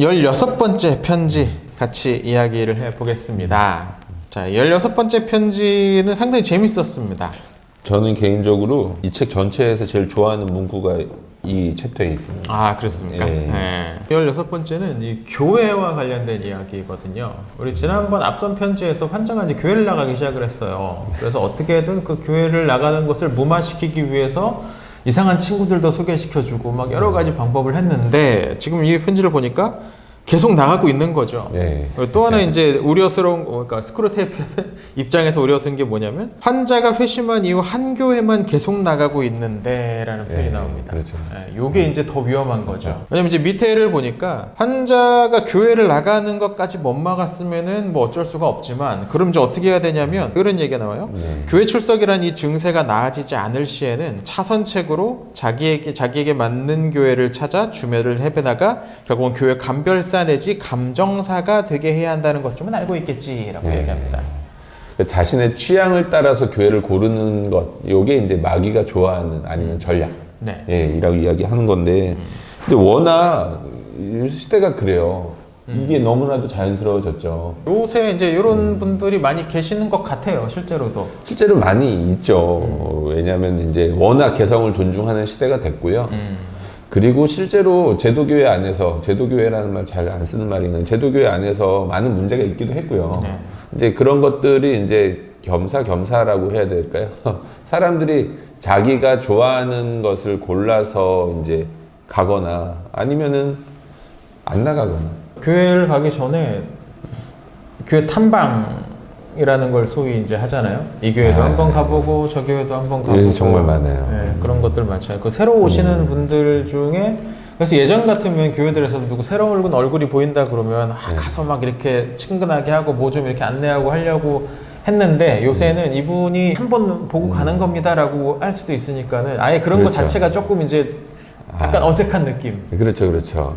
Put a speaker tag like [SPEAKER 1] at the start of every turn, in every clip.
[SPEAKER 1] 16번째 편지 같이 이야기를 해보겠습니다. 자, 16번째 편지는 상당히 재밌었습니다.
[SPEAKER 2] 저는 개인적으로 이 책 전체에서 제일 좋아하는 문구가 이 챕터에 있습니다.
[SPEAKER 1] 아, 그렇습니까?
[SPEAKER 2] 예.
[SPEAKER 1] 네. 16번째는 이 교회와 관련된 이야기거든요. 우리 지난번 앞선 편지에서 환자가 이제 교회를 나가기 시작을 했어요. 그래서 어떻게든 그 교회를 나가는 것을 무마시키기 위해서 이상한 친구들도 소개시켜주고 막 여러 가지 방법을 했는데 지금 이 편지를 보니까 계속 나가고 있는 거죠.
[SPEAKER 2] 네.
[SPEAKER 1] 그리고 또 하나 이제 우려스러운, 그러니까 스크루테이프 입장에서 우려스러운 게 뭐냐면 환자가 회심한 이후 한 교회만 계속 나가고 있는데 라는 표현이
[SPEAKER 2] 네,
[SPEAKER 1] 나옵니다.
[SPEAKER 2] 그렇죠.
[SPEAKER 1] 네, 요게 이제 더 위험한 거죠. 왜냐면 이제 밑에를 보니까 환자가 교회를 나가는 것까지 못 막았으면은 뭐 어쩔 수가 없지만 그럼 이제 어떻게 해야 되냐면 이런 얘기가 나와요.
[SPEAKER 2] 네.
[SPEAKER 1] 교회 출석이란 이 증세가 나아지지 않을 시에는 차선책으로 자기에게 맞는 교회를 찾아 주매를 해배나가 결국은 교회 감별사 내지 감정사가 되게 해야 한다는 것 좀은 알고 있겠지라고
[SPEAKER 2] 네.
[SPEAKER 1] 얘기합니다.
[SPEAKER 2] 자신의 취향을 따라서 교회를 고르는 것, 요게 이제 마귀가 좋아하는 아니면 전략,
[SPEAKER 1] 네.
[SPEAKER 2] 예, 이라고 이야기하는 건데, 근데 워낙 이 시대가 그래요. 이게 너무나도 자연스러워졌죠.
[SPEAKER 1] 요새 이제 이런 분들이 많이 계시는 것 같아요, 실제로도.
[SPEAKER 2] 실제로 많이 있죠. 왜냐하면 이제 워낙 개성을 존중하는 시대가 됐고요. 그리고 실제로 제도교회 안에서, 제도교회라는 말 잘 안 쓰는 말이는 제도교회 안에서 많은 문제가 있기도 했고요.
[SPEAKER 1] 네.
[SPEAKER 2] 이제 그런 것들이 이제 겸사겸사라고 해야 될까요? 사람들이 자기가 좋아하는 것을 골라서 이제 가거나 아니면은 안 나가거나.
[SPEAKER 1] 교회를 가기 전에 교회 탐방이라는 걸 소위 이제 하잖아요. 이 교회도 한번 가보고 저 교회도 한번 가보고.
[SPEAKER 2] 예, 정말 많아요.
[SPEAKER 1] 네, 그런 것들 많잖아요. 그 새로 오시는 분들 중에 그래서 예전 같으면 교회들에서 누구 새로운 얼굴이 보인다 그러면 가서 막 이렇게 친근하게 하고 뭐 좀 이렇게 안내하고 하려고 했는데 요새는 이분이 한번 보고 가는 겁니다라고 할 수도 있으니까는 아예 그런 것
[SPEAKER 2] 그렇죠.
[SPEAKER 1] 자체가 조금 이제 약간 어색한 느낌.
[SPEAKER 2] 그렇죠, 그렇죠.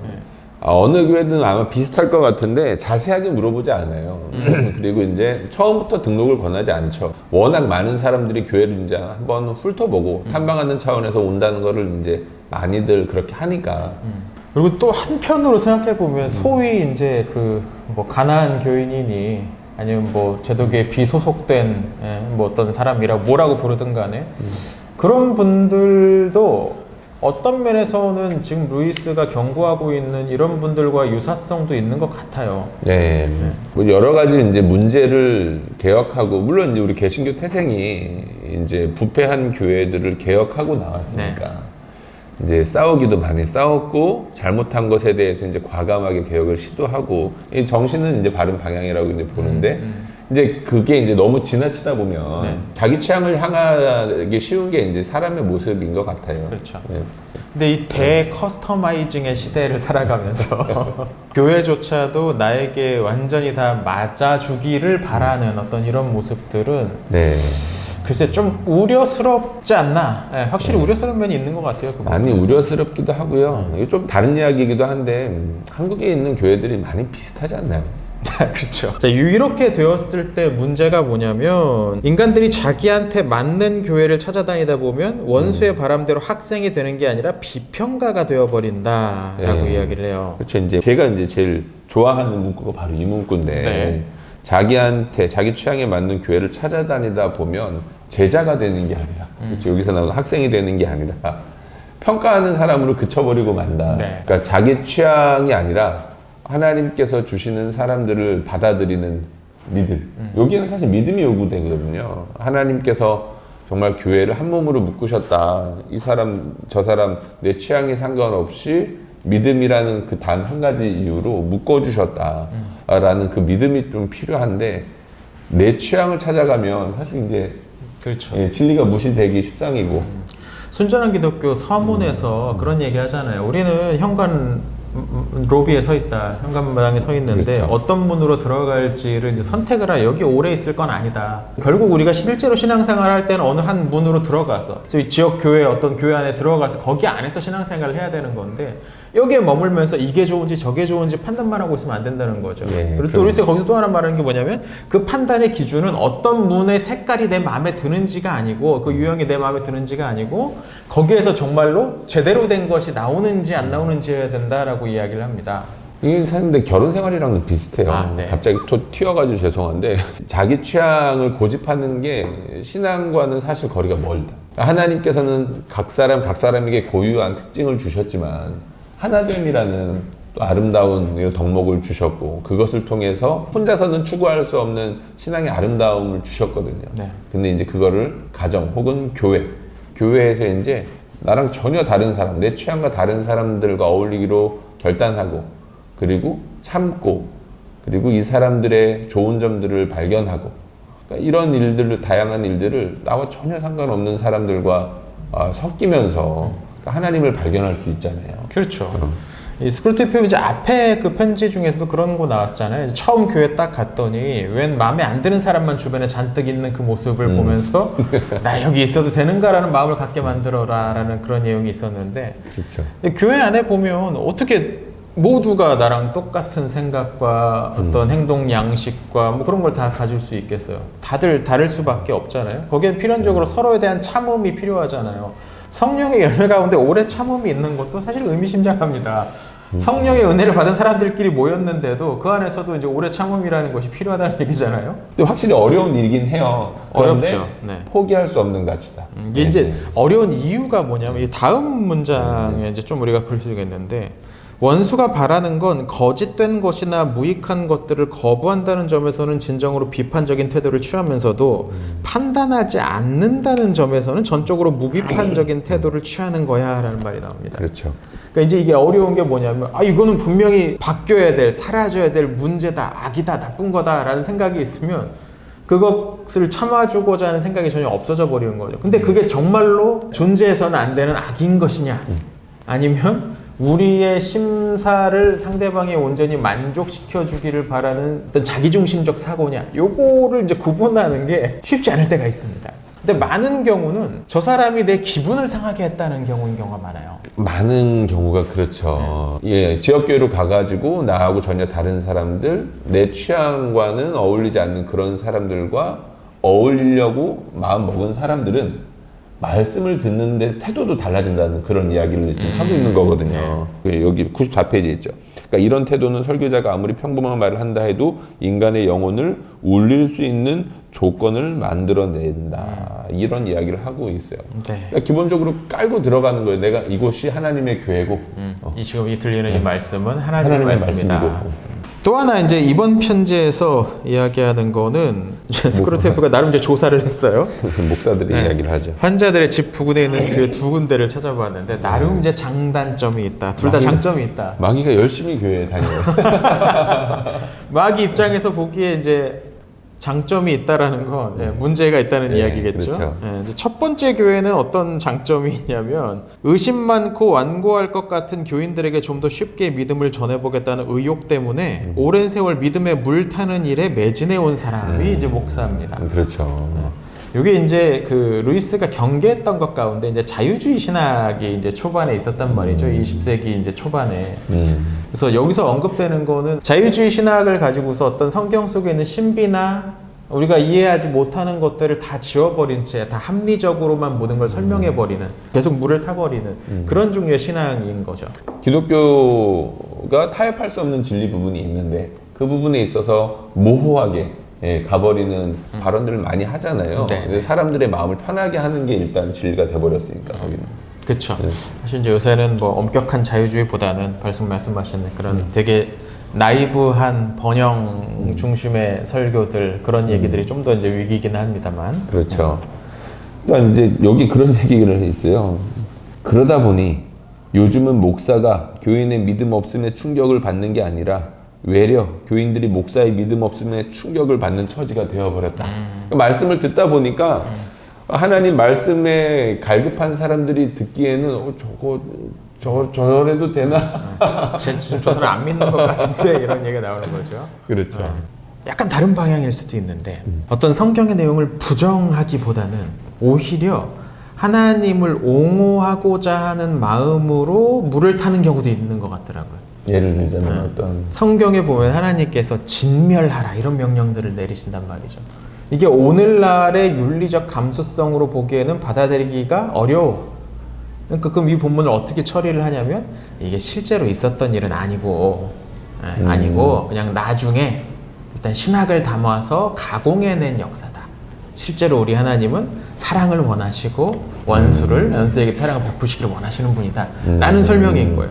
[SPEAKER 2] 어느 교회든 아마 비슷할 것 같은데 자세하게 물어보지 않아요. 그리고 이제 처음부터 등록을 권하지 않죠. 워낙 많은 사람들이 교회를 이제 한번 훑어보고 탐방하는 차원에서 온다는 거를 이제 많이들 그렇게 하니까.
[SPEAKER 1] 그리고 또 한편으로 생각해 보면 소위 이제 그 뭐 가난한 교인이니 아니면 뭐 제도계에 비소속된 뭐 어떤 사람이라고 뭐라고 부르든 간에 그런 분들도 어떤 면에서는 지금 루이스가 경고하고 있는 이런 분들과 유사성도 있는 것 같아요.
[SPEAKER 2] 네. 뭐 여러 가지 이제 문제를 개혁하고, 물론 이제 우리 개신교 태생이 이제 부패한 교회들을 개혁하고 나왔으니까. 이제 싸우기도 많이 싸웠고, 잘못한 것에 대해서 이제 과감하게 개혁을 시도하고, 이 정신은 이제 바른 방향이라고 이제 보는데, 이제 그게 이제 너무 지나치다 보면 자기 취향을 향하기 쉬운 게 이제 사람의 모습인 것 같아요.
[SPEAKER 1] 그렇죠.
[SPEAKER 2] 네.
[SPEAKER 1] 근데 이 대커스터마이징의 시대를 살아가면서 교회조차도 나에게 완전히 다 맞아주기를 바라는 어떤 이런 모습들은
[SPEAKER 2] 네.
[SPEAKER 1] 글쎄 좀 우려스럽지 않나. 네, 확실히 우려스러운 면이 있는 것 같아요. 그거.
[SPEAKER 2] 많이 우려스럽기도 하고요. 이게 좀 다른 이야기이기도 한데, 한국에 있는 교회들이 많이 비슷하지 않나요?
[SPEAKER 1] 그렇죠. 자, 이렇게 되었을 때 문제가 뭐냐면 인간들이 자기한테 맞는 교회를 찾아다니다 보면 원수의 바람대로 학생이 되는 게 아니라 비평가가 되어버린다라고 이야기를 해요.
[SPEAKER 2] 그렇죠. 이제 제가 이제 제일 좋아하는 문구가 바로 이 문구인데,
[SPEAKER 1] 네.
[SPEAKER 2] 자기한테 자기 취향에 맞는 교회를 찾아다니다 보면 제자가 되는 게 아니라, 그렇죠. 여기서 나오는 학생이 되는 게 아니라 평가하는 사람으로 그쳐버리고 만다.
[SPEAKER 1] 네.
[SPEAKER 2] 그러니까 자기 취향이 아니라 하나님께서 주시는 사람들을 받아들이는 믿음. 여기는 사실 믿음이 요구되거든요. 하나님께서 정말 교회를 한 몸으로 묶으셨다. 이 사람, 저 사람 내 취향에 상관없이 믿음이라는 그 단 한 가지 이유로 묶어주셨다. 라는 그 믿음이 좀 필요한데, 내 취향을 찾아가면 사실 이제
[SPEAKER 1] 그렇죠.
[SPEAKER 2] 예, 진리가 무시되기 십상이고.
[SPEAKER 1] 순전한 기독교 서문에서 그런 얘기 하잖아요. 우리는 현관 로비에 서 있다. 현관마당에 서 있는데
[SPEAKER 2] 그렇죠.
[SPEAKER 1] 어떤 문으로 들어갈지를 이제 선택을 할 여기 오래 있을 건 아니다. 결국 우리가 실제로 신앙생활 할 때는 어느 한 문으로 들어가서 저희 지역 교회 어떤 교회 안에 들어가서 거기 안에서 신앙생활을 해야 되는 건데 여기에 머물면서 이게 좋은지 저게 좋은지 판단만 하고 있으면 안 된다는 거죠.
[SPEAKER 2] 예,
[SPEAKER 1] 그리고 또 우리가 거기서 또 하나 말하는 게 뭐냐면 그 판단의 기준은 어떤 문의 색깔이 내 마음에 드는지가 아니고 그 유형이 내 마음에 드는지가 아니고 거기에서 정말로 제대로 된 것이 나오는지 안 나오는지 해야 된다라고 이야기를 합니다.
[SPEAKER 2] 이게 사실 근데 결혼 생활이랑 비슷해요.
[SPEAKER 1] 아, 네.
[SPEAKER 2] 갑자기 또 튀어가지고 죄송한데 자기 취향을 고집하는 게 신앙과는 사실 거리가 멀다. 하나님께서는 각 사람에게 고유한 특징을 주셨지만 하나됨이라는 또 아름다운 덕목을 주셨고 그것을 통해서 혼자서는 추구할 수 없는 신앙의 아름다움을 주셨거든요.
[SPEAKER 1] 네.
[SPEAKER 2] 근데 이제 그거를 가정 혹은 교회에서 이제 나랑 전혀 다른 사람, 내 취향과 다른 사람들과 어울리기로 결단하고 그리고 참고 그리고 이 사람들의 좋은 점들을 발견하고 그러니까 이런 일들을 다양한 일들을 나와 전혀 상관없는 사람들과 섞이면서 하나님을 발견할 수 있잖아요.
[SPEAKER 1] 그렇죠. 이 스크루트 표 이제 앞에 그 편지 중에서도 그런 거 나왔잖아요. 처음 교회 딱 갔더니 웬 마음에 안 드는 사람만 주변에 잔뜩 있는 그 모습을 보면서 나 여기 있어도 되는가라는 마음을 갖게 만들어라라는 그런 내용이 있었는데
[SPEAKER 2] 그렇죠.
[SPEAKER 1] 교회 안에 보면 어떻게 모두가 나랑 똑같은 생각과 어떤 행동 양식과 뭐 그런 걸 다 가질 수 있겠어요. 다들 다를 수밖에 없잖아요. 거기에 필연적으로 서로에 대한 참음이 필요하잖아요. 성령의 열매 가운데 오래 참음이 있는 것도 사실 의미심장합니다. 성령의 은혜를 받은 사람들끼리 모였는데도 그 안에서도 이제 오래 참음이라는 것이 필요하다는 얘기잖아요.
[SPEAKER 2] 근데 확실히 어려운 일이긴 해요. 그런데
[SPEAKER 1] 어렵죠. 네.
[SPEAKER 2] 포기할 수 없는 가치다.
[SPEAKER 1] 이게 이제 어려운 이유가 뭐냐면 이 다음 문장에 이제 좀 우리가 볼 수 있겠는데 원수가 바라는 건 거짓된 것이나 무익한 것들을 거부한다는 점에서는 진정으로 비판적인 태도를 취하면서도 판단하지 않는다는 점에서는 전적으로 무비판적인 태도를 취하는 거야 라는 말이 나옵니다.
[SPEAKER 2] 그렇죠.
[SPEAKER 1] 그러니까 이제 이게 어려운 게 뭐냐면 이거는 분명히 바뀌어야 될, 사라져야 될 문제다, 악이다, 나쁜 거다 라는 생각이 있으면 그것을 참아주고자 하는 생각이 전혀 없어져 버리는 거죠. 근데 그게 정말로 존재해서는 안 되는 악인 것이냐 아니면 우리의 심사를 상대방이 온전히 만족시켜 주기를 바라는 어떤 자기중심적 사고냐 요거를 이제 구분하는 게 쉽지 않을 때가 있습니다. 근데 많은 경우는 저 사람이 내 기분을 상하게 했다는 경우인 경우가 많아요.
[SPEAKER 2] 많은 경우가 그렇죠. 예, 지역교회로 가가지고 나하고 전혀 다른 사람들, 내 취향과는 어울리지 않는 그런 사람들과 어울리려고 마음 먹은 사람들은 말씀을 듣는데 태도도 달라진다는 그런 이야기를 지금 하고 있는 거거든요. 여기 94페이지에 있죠. 그러니까 이런 태도는 설교자가 아무리 평범한 말을 한다 해도 인간의 영혼을 울릴 수 있는 조건을 만들어낸다. 이런 이야기를 하고 있어요.
[SPEAKER 1] 네.
[SPEAKER 2] 그러니까 기본적으로 깔고 들어가는 거예요. 내가 이곳이 하나님의 교회고
[SPEAKER 1] 이 지금 이 들리는 이 말씀은 하나님의 말씀이다.
[SPEAKER 2] 말씀이고.
[SPEAKER 1] 또 하나 이제 이번 편지에서 이야기하는 거는 스크루테이프가 나름 이제 조사를 했어요.
[SPEAKER 2] 목사들이 이야기를 하죠.
[SPEAKER 1] 환자들의 집 부근에 있는 교회 두 군데를 찾아봤는데 나름 이제 장단점이 있다. 둘 다 장점이 있다.
[SPEAKER 2] 마귀가 열심히 교회에 다녀요.
[SPEAKER 1] 마귀 입장에서 보기에 이제 장점이 있다라는 건 문제가 있다는
[SPEAKER 2] 네,
[SPEAKER 1] 이야기겠죠.
[SPEAKER 2] 그렇죠.
[SPEAKER 1] 이제 첫 번째 교회는 어떤 장점이 있냐면 의심 많고 완고할 것 같은 교인들에게 좀 더 쉽게 믿음을 전해보겠다는 의욕 때문에 오랜 세월 믿음에 물 타는 일에 매진해 온 사람이 이제 목사입니다.
[SPEAKER 2] 그렇죠.
[SPEAKER 1] 이게 이제 그 루이스가 경계했던 것 가운데 이제 자유주의 신학이 이제 초반에 있었단 말이죠. 20세기 이제 초반에. 그래서 여기서 언급되는 거는 자유주의 신학을 가지고서 어떤 성경 속에 있는 신비나 우리가 이해하지 못하는 것들을 다 지워버린 채 다 합리적으로만 모든 걸 설명해버리는 계속 물을 타버리는 그런 종류의 신앙인 거죠.
[SPEAKER 2] 기독교가 타협할 수 없는 진리 부분이 있는데 그 부분에 있어서 모호하게 가버리는 발언들을 많이 하잖아요.
[SPEAKER 1] 네.
[SPEAKER 2] 근데 사람들의 마음을 편하게 하는 게 일단 진리가 돼버렸으니까 거기는.
[SPEAKER 1] 그렇죠. 사실 이제 요새는 뭐 엄격한 자유주의보다는 말씀하신 그런 되게 나이브한 번영 중심의 설교들 그런 얘기들이 좀 더 이제 위기이긴 합니다만.
[SPEAKER 2] 그렇죠. 그러니까 이제 여기 그런 얘기를 있어요. 그러다 보니 요즘은 목사가 교인의 믿음 없음에 충격을 받는 게 아니라 외려 교인들이 목사의 믿음 없음에 충격을 받는 처지가 되어버렸다. 그러니까 말씀을 듣다 보니까 하나님 말씀에 갈급한 사람들이 듣기에는 저래도 되나?
[SPEAKER 1] 저 사람 안 믿는 것 같은데 이런 얘기가 나오는 거죠.
[SPEAKER 2] 그렇죠.
[SPEAKER 1] 약간 다른 방향일 수도 있는데 어떤 성경의 내용을 부정하기보다는 오히려 하나님을 옹호하고자 하는 마음으로 물을 타는 경우도 있는 것 같더라고요.
[SPEAKER 2] 예를 들자면 어떤
[SPEAKER 1] 성경에 보면 하나님께서 진멸하라 이런 명령들을 내리신단 말이죠. 이게 오늘날의 윤리적 감수성으로 보기에는 받아들이기가 어려워. 그러니까 그럼 이 본문을 어떻게 처리를 하냐면 이게 실제로 있었던 일은 아니고 아니고 그냥 나중에 일단 신학을 담아서 가공해낸 역사다. 실제로 우리 하나님은 사랑을 원하시고 원수에게 사랑을 베푸시기를 원하시는 분이다 라는 설명인 거예요.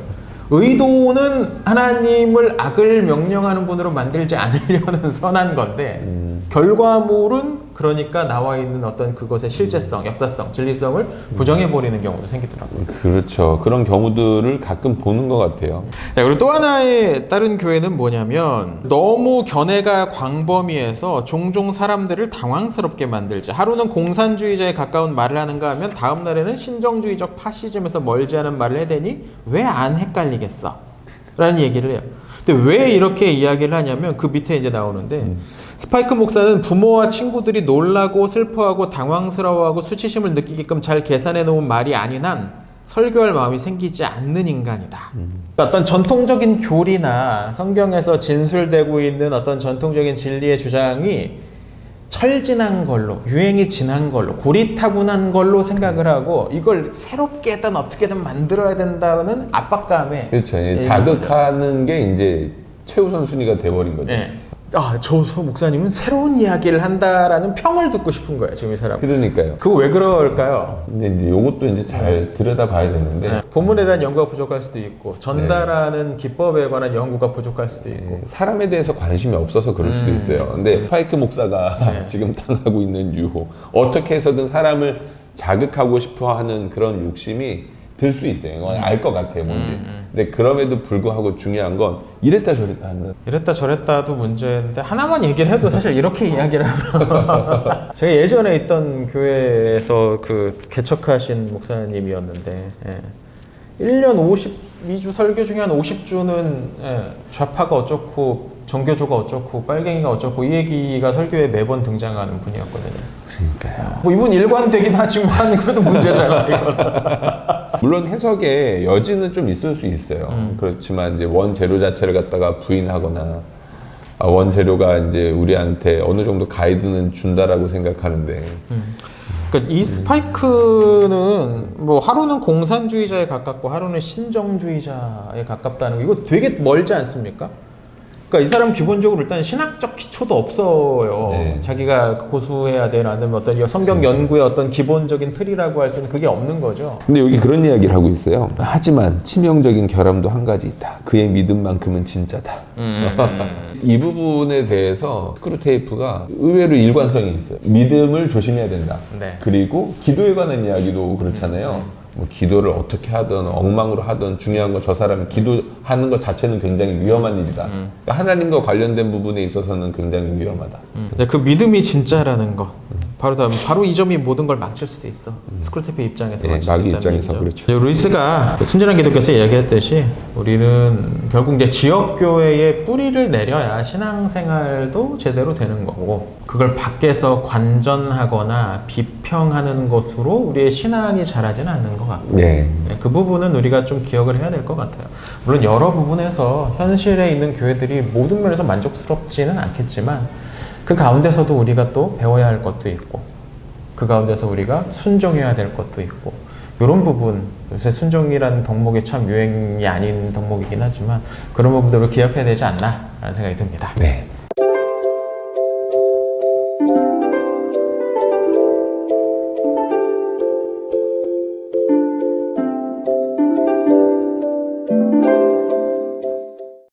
[SPEAKER 1] 의도는 하나님을 악을 명령하는 분으로 만들지 않으려는 선한 건데 결과물은 그러니까 나와 있는 어떤 그것의 실제성, 역사성, 진리성을 부정해버리는 경우도 생기더라고요.
[SPEAKER 2] 그렇죠. 그런 경우들을 가끔 보는 것 같아요.
[SPEAKER 1] 자, 그리고 또 하나의 다른 교회는 뭐냐면 너무 견해가 광범위해서 종종 사람들을 당황스럽게 만들지. 하루는 공산주의자에 가까운 말을 하는가 하면 다음 날에는 신정주의적 파시즘에서 멀지 않은 말을 해대니 왜 안 헷갈리겠어? 라는 얘기를 해요. 근데 왜 이렇게 이야기를 하냐면 그 밑에 이제 나오는데 스파이크 목사는 부모와 친구들이 놀라고 슬퍼하고 당황스러워하고 수치심을 느끼게끔 잘 계산해 놓은 말이 아닌 한 설교할 마음이 생기지 않는 인간이다. 어떤 전통적인 교리나 성경에서 진술되고 있는 어떤 전통적인 진리의 주장이 철지난 걸로, 유행이 지난 걸로, 고리타분한 걸로 생각을 하고 이걸 새롭게든 어떻게든 만들어야 된다는 압박감에
[SPEAKER 2] 그렇죠. 자극하는 게 이제 최우선 순위가 돼버린 거죠.
[SPEAKER 1] 네. 저 목사님은 새로운 이야기를 한다라는 평을 듣고 싶은 거예요, 지금 이 사람.
[SPEAKER 2] 그러니까요.
[SPEAKER 1] 그거 왜 그럴까요?
[SPEAKER 2] 근데 이제 요것도 이제 잘 들여다봐야 되는데
[SPEAKER 1] 네. 본문에 대한 연구가 부족할 수도 있고 전달하는 기법에 관한 연구가 부족할 수도 있고
[SPEAKER 2] 사람에 대해서 관심이 없어서 그럴 수도 있어요. 근데 파이크 목사가
[SPEAKER 1] 네.
[SPEAKER 2] 지금 당하고 있는 유혹, 어떻게 해서든 사람을 자극하고 싶어하는 그런 욕심이 들 수 있어요. 알 것 같아요, 뭔지. 근데 그럼에도 불구하고 중요한 건 이랬다 저랬다 한다.
[SPEAKER 1] 이랬다 저랬다도 문제인데 하나만 얘기를 해도 사실 이렇게 이야기를 하면 제가 예전에 있던 교회에서 그 개척하신 목사님이었는데 1년 52주 설교 중에 한 50주는 좌파가 어쩌고 정교조가 어쩌고 빨갱이가 어쩌고 이 얘기가 설교에 매번 등장하는 분이었거든요.
[SPEAKER 2] 그러니까요.
[SPEAKER 1] 뭐 이분 일관되긴 하지만 그래도 문제잖아 이건.
[SPEAKER 2] 물론 해석의 여지는 좀 있을 수 있어요. 그렇지만 이제 원재료 자체를 갖다가 부인하거나 원재료가 이제 우리한테 어느 정도 가이드는 준다라고 생각하는데.
[SPEAKER 1] 그러니까 이 스파이크는 뭐 하루는 공산주의자에 가깝고 하루는 신정주의자에 가깝다는 거 이거 되게 멀지 않습니까? 그러니까 이 사람 기본적으로 일단 신학적 기초도 없어요.
[SPEAKER 2] 네.
[SPEAKER 1] 자기가 고수해야 되는 아니면 어떤 성경 연구의 어떤 기본적인 틀이라고 할 수 있는 그게 없는 거죠.
[SPEAKER 2] 근데 여기 그런 이야기를 하고 있어요. 하지만 치명적인 결함도 한 가지 있다. 그의 믿음만큼은 진짜다. 이 부분에 대해서 스크루테이프가 의외로 일관성이 있어요. 믿음을 조심해야 된다.
[SPEAKER 1] 네.
[SPEAKER 2] 그리고 기도에 관한 이야기도 그렇잖아요. 뭐 기도를 어떻게 하든 엉망으로 하든 중요한 건 저 사람이 기도하는 것 자체는 굉장히 위험한 일이다. 그러니까 하나님과 관련된 부분에 있어서는 굉장히 위험하다.
[SPEAKER 1] 이제 그 믿음이 진짜라는 거. 바로 이 점이 모든 걸 망칠 수도 있어. 스크루테이프 입장에서 망칠 수
[SPEAKER 2] 마귀
[SPEAKER 1] 있다는
[SPEAKER 2] 입장에서
[SPEAKER 1] 얘기죠.
[SPEAKER 2] 그렇죠.
[SPEAKER 1] 이제 루이스가 순전한 기독교에서 이야기했듯이 우리는 결국 이제 지역 교회에 뿌리를 내려야 신앙생활도 제대로 되는 거고 그걸 밖에서 관전하거나 비평하는 것으로 우리의 신앙이 자라지는 않는 것 같고
[SPEAKER 2] 네.
[SPEAKER 1] 그 부분은 우리가 좀 기억을 해야 될 것 같아요. 물론 여러 부분에서 현실에 있는 교회들이 모든 면에서 만족스럽지는 않겠지만 그 가운데서도 우리가 또 배워야 할 것도 있고 그 가운데서 우리가 순종해야 될 것도 있고 이런 부분 요새 순종이라는 덕목이 참 유행이 아닌 덕목이긴 하지만 그런 부분들을 기억해야 되지 않나 라는 생각이 듭니다.
[SPEAKER 2] 네.